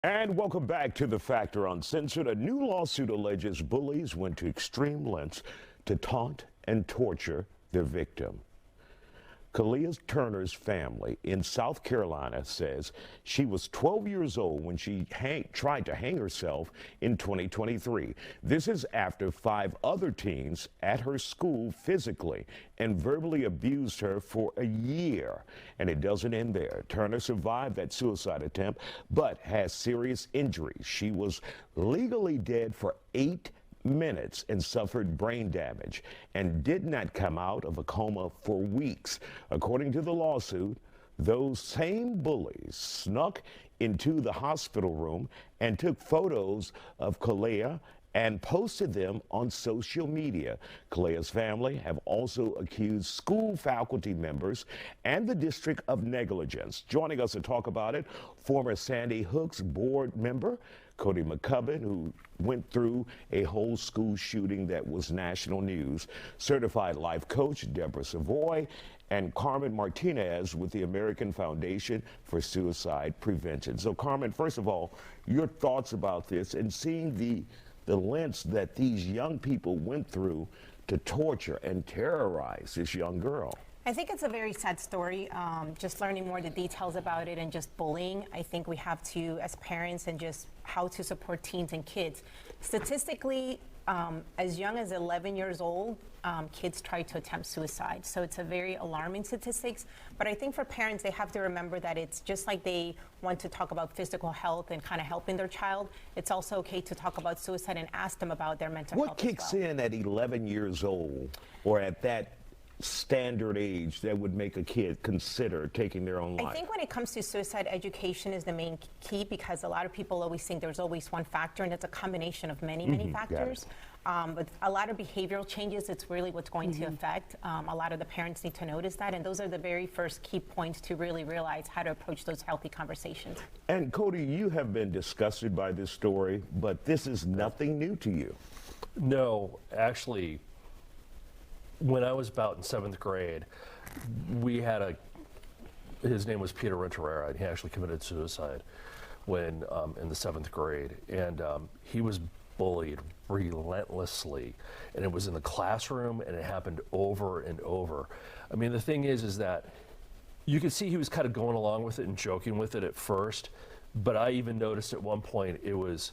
And welcome back to The Factor Uncensored. A new lawsuit alleges bullies went to extreme lengths to taunt and torture their victim. Kalia Turner's family in South Carolina says she was 12 years old when she tried to hang herself in 2023. This is after 5 other teens at her school physically and verbally abused her for a year. And it doesn't end there. Turner survived that suicide attempt but has serious injuries. She was legally dead for 8 minutes and suffered brain damage and did not come out of a coma for weeks. According to the lawsuit, those same bullies snuck into the hospital room and took photos of Kalia and posted them on social media. Kalia's family have also accused school faculty members and the district of negligence. Joining us to talk about it, former Sandy Hook's board member, Cody McCubbin, who went through a whole school shooting that was national news, certified life coach Deborah Savoy, and Carmen Martinez with the American Foundation for Suicide Prevention. So Carmen, first of all, your thoughts about this and seeing the lengths that these young people went through to torture and terrorize this young girl. I think it's a very sad story. Just learning more the details about it and just bullying. I think we have to, as parents, and just how to support teens and kids. Statistically, as young as 11 years old, kids try to attempt suicide. So it's a very alarming statistics. But I think for parents, they have to remember that it's just like they want to talk about physical health and kind of helping their child. It's also okay to talk about suicide and ask them about their mental health. What kicks in at 11 years old or at that standard age that would make a kid consider taking their own life? I think when it comes to suicide, education is the main key, because a lot of people always think there's always one factor, and it's a combination of many factors. But a lot of behavioral changes, it's really what's going to affect. A lot of the parents need to notice that, and those are the very first key points to really realize how to approach those healthy conversations. And Cody, you have been disgusted by this story, but this is nothing new to you. No, actually, when I was about in 7th grade, we had his name was Peter Renterera, and he actually committed suicide when in the 7th grade. And he was bullied relentlessly, and it was in the classroom, and it happened over and over. I mean, the thing is that you could see he was kind of going along with it and joking with it at first, but I even noticed at one point it was,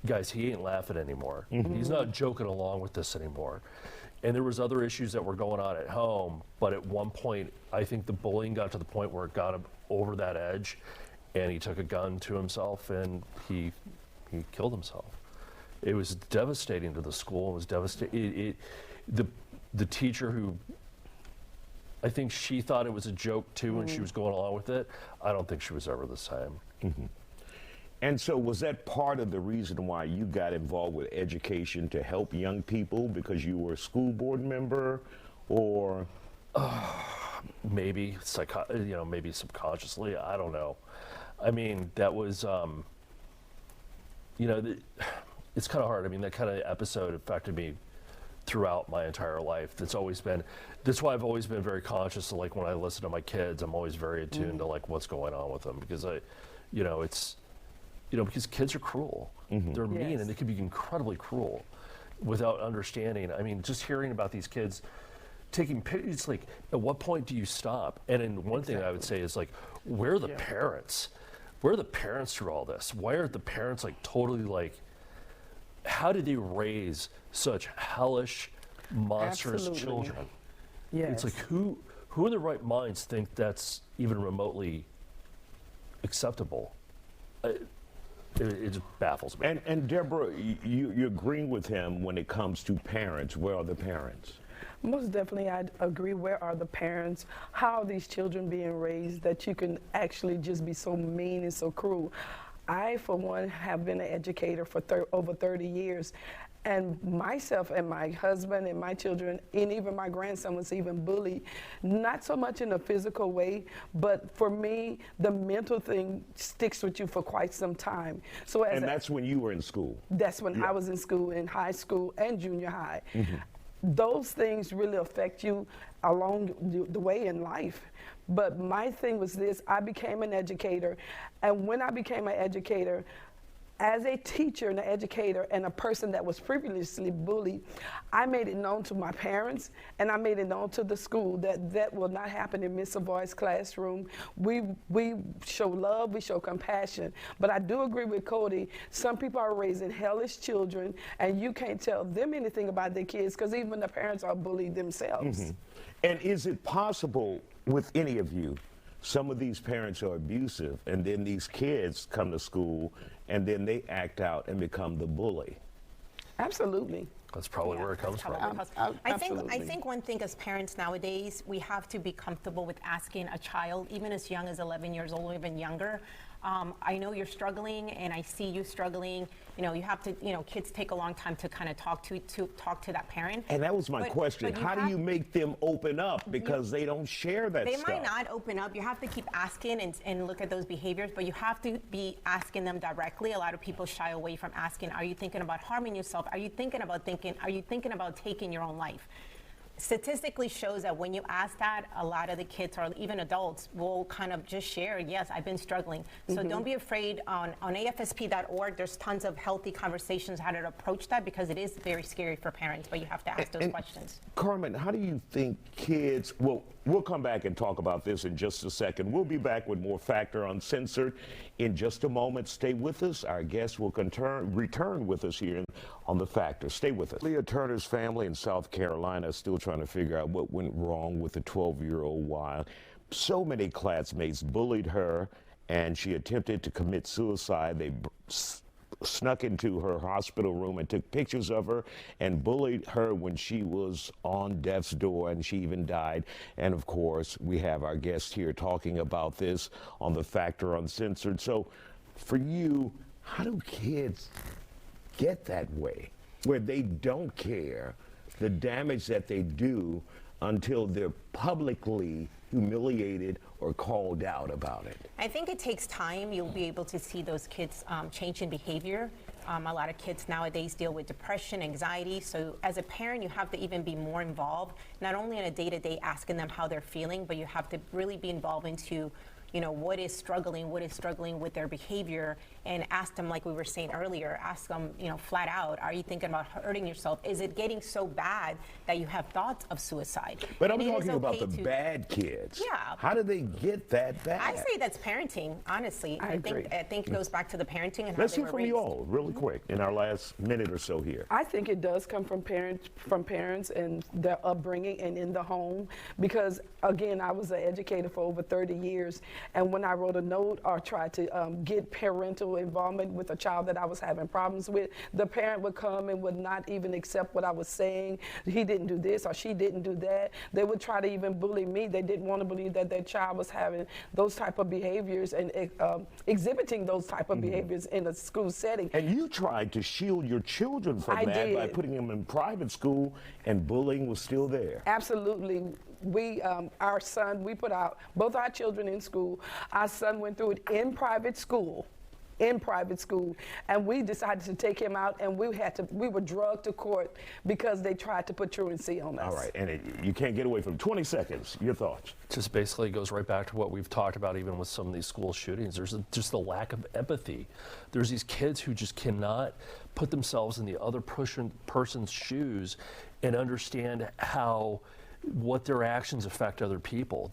guys, he ain't laughing anymore. He's not joking along with this anymore. And there was other issues that were going on at home, but at one point, I think the bullying got to the point where it got him over that edge, and he took a gun to himself and he killed himself. It was devastating to the school. It was devastating. The teacher, who I think she thought it was a joke too when she was going along with it, I don't think she was ever the same. And so was that part of the reason why you got involved with education, to help young people because you were a school board member, or? Maybe, maybe subconsciously, I don't know. I mean, that was, it's kind of hard. I mean, that kind of episode affected me throughout my entire life. That's why I've always been very conscious of, like, when I listen to my kids, I'm always very attuned to, like, what's going on with them, because because kids are cruel. They're mean, and they can be incredibly cruel without understanding. I mean, just hearing about these kids taking pictures, it's like, at what point do you stop? And then one thing I would say is, like, where are the parents? Where are the parents through all this? Why aren't the parents, like, totally, like, how did they raise such hellish, monstrous children? It's like, who in their right minds think that's even remotely acceptable? It just baffles me. And Deborah, you're agreeing with him when it comes to parents. Where are the parents? Most definitely, I agree. Where are the parents? How are these children being raised that you can actually just be so mean and so cruel? I, for one, have been an educator for over 30 years. And myself and my husband and my children, and even my grandson, was even bullied, not so much in a physical way, but for me, the mental thing sticks with you for quite some time. And that's when you were in school? That's when I was in school, in high school and junior high. those things really affect you along the way in life. But my thing was this: I became an educator, and when I became an educator, as a teacher and an educator and a person that was previously bullied, I made it known to my parents and I made it known to the school that that will not happen in Miss Savoy's classroom. We show love, we show compassion. But I do agree with Cody, some people are raising hellish children and you can't tell them anything about their kids because even the parents are bullied themselves. And is it possible with any of you, some of these parents are abusive and then these kids come to school and then they act out and become the bully? Absolutely. That's probably where it comes from. I think one thing as parents nowadays, we have to be comfortable with asking a child, even as young as 11 years old or even younger, I know you're struggling and I see you struggling. You know, you have to, you know, kids take a long time to kind of talk to that parent. And that was my question. How do you make them open up? Because they don't share that stuff. They might not open up. You have to keep asking and look at those behaviors, but you have to be asking them directly. A lot of people shy away from asking, are you thinking about harming yourself? Are you thinking about taking your own life? Statistically shows that when you ask that, a lot of the kids or even adults will kind of just share, yes, I've been struggling. So don't be afraid. On AFSP.org, there's tons of healthy conversations how to approach that because it is very scary for parents, but you have to ask those questions. Carmen, how do you think kids, well, we'll come back and talk about this in just a second. We'll be back with more Factor Uncensored in just a moment. Stay with us. Our guests will return with us here on The Factor. Stay with us. Kalia Turner's family in South Carolina is still trying to figure out what went wrong with the 12-year-old while so many classmates bullied her and she attempted to commit suicide. They snuck into her hospital room and took pictures of her and bullied her when she was on death's door and she even died. And of course, we have our guest here talking about this on The Factor Uncensored. So for you, how do kids get that way where they don't care the damage that they do until they're publicly humiliated or called out about it? I think it takes time. You'll be able to see those kids change in behavior. A lot of kids nowadays deal with depression, anxiety. So as a parent, you have to even be more involved, not only on a day-to-day asking them how they're feeling, but you have to really be involved into, you know, what is struggling with their behavior, and ask them, like we were saying earlier, ask them, you know, flat out, are you thinking about hurting yourself? Is it getting so bad that you have thoughts of suicide? But I'm talking about the bad kids. Yeah. How do they get that bad? I say that's parenting, honestly. I think it goes back to the parenting and Let's how hear they were from raised. you all really quick in our last minute or so here. I think it does come from parents and their upbringing and in the home, because again, I was an educator for over 30 years, and when I wrote a note or tried to get parental involvement with a child that I was having problems with, the parent would come and would not even accept what I was saying. He didn't do this or she didn't do that. They would try to even bully me. They didn't want to believe that their child was having those type of behaviors and exhibiting those type of behaviors in a school setting. And you tried to shield your children from that by putting them in private school, and bullying was still there. Absolutely. We, our son, we put both our children in school. Our son went through it in private school, and we decided to take him out, and we were drugged to court because they tried to put truancy on us. All right, and you can't get away from 20 seconds. Your thoughts? Just basically goes right back to what we've talked about even with some of these school shootings. There's just the lack of empathy. There's these kids who just cannot put themselves in the other person's shoes and understand what their actions affect other people.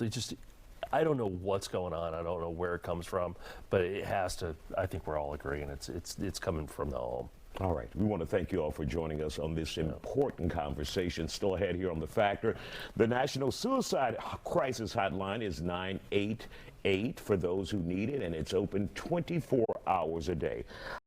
I don't know what's going on. I don't know where it comes from, but it has to. I think we're all agreeing it's coming from the home. All right. We want to thank you all for joining us on this important conversation. Still ahead here on The Factor. The National Suicide Crisis Hotline is 988 for those who need it, and it's open 24 hours a day.